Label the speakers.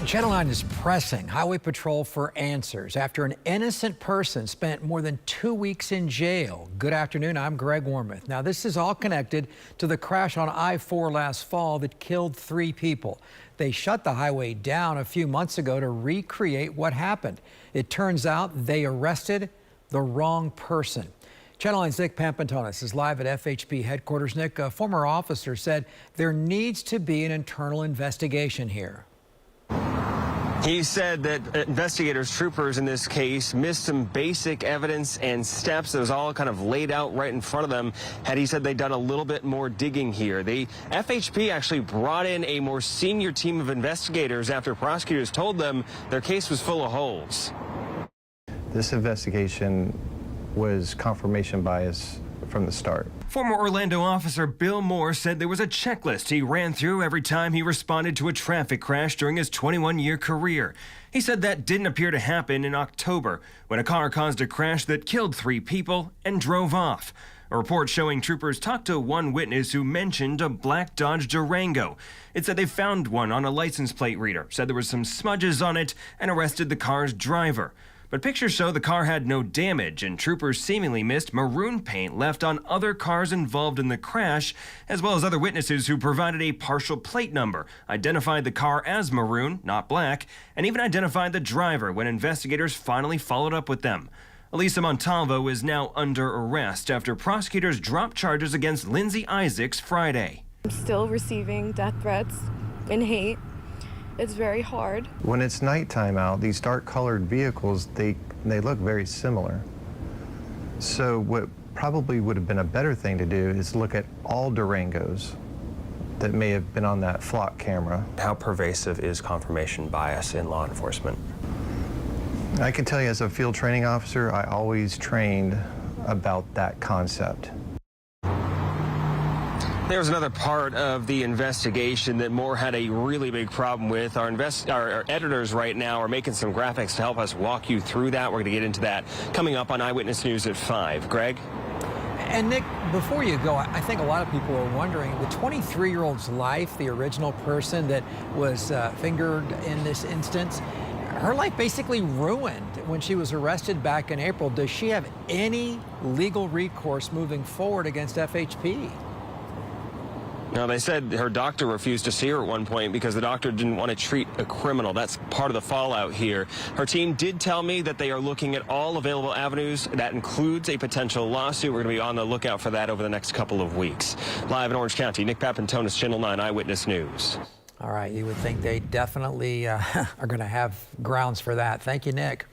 Speaker 1: Channel 9 is pressing Highway Patrol for answers after an innocent person spent more than 2 weeks in jail. Good afternoon, I'm Greg Wormuth. Now, this is all connected to the crash on I-4 last fall that killed 3 people. They shut the highway down a few months ago to recreate what happened. It turns out they arrested the wrong person. Channel 9's Nick Pampantonis is live at FHP headquarters. Nick, a former officer said there needs to be an internal investigation here.
Speaker 2: He said that investigators, troopers in this case, missed some basic evidence and steps that was all kind of laid out right in front of them. Had he said they'd done a little bit more digging here. The FHP actually brought in a more senior team of investigators after prosecutors told them their case was full of holes.
Speaker 3: This investigation was confirmation bias from the start.
Speaker 2: Former Orlando officer Bill Moore said there was a checklist he ran through every time he responded to a traffic crash during his 21-year career. He said that didn't appear to happen in October, when a car caused a crash that killed 3 people and drove off. A report showing troopers talked to one witness who mentioned a black Dodge Durango. It said they found one on a license plate reader, said there were some smudges on it, and arrested the car's driver. But pictures show the car had no damage, and troopers seemingly missed maroon paint left on other cars involved in the crash, as well as other witnesses who provided a partial plate number, identified the car as maroon, not black, and even identified the driver when investigators finally followed up with them. Elisa Montalvo is now under arrest after prosecutors dropped charges against Lindsay Isaacs Friday.
Speaker 4: I'm still receiving death threats and hate. It's very hard.
Speaker 3: When it's nighttime out, these dark colored vehicles, they look very similar. So what probably would have been a better thing to do is look at all Durangos that may have been on that flock camera.
Speaker 2: How pervasive is confirmation bias in law enforcement?
Speaker 3: I can tell you as a field training officer, I always trained about that concept.
Speaker 2: There's another part of the investigation that Moore had a really big problem with. Our editors right now are making some graphics to help us walk you through that. We're going to get into that coming up on Eyewitness News at 5. Greg?
Speaker 1: And Nick, before you go, I think a lot of people are wondering, the 23-year-old's life, the original person that was fingered in this instance, her life basically ruined when she was arrested back in April. Does she have any legal recourse moving forward against FHP?
Speaker 2: Now, they said her doctor refused to see her at one point because the doctor didn't want to treat a criminal. That's part of the fallout here. Her team did tell me that they are looking at all available avenues. That includes a potential lawsuit. We're going to be on the lookout for that over the next couple of weeks. Live in Orange County, Nick Pampantonis, Channel 9 Eyewitness News.
Speaker 1: All right, you would think they definitely are going to have grounds for that. Thank you, Nick.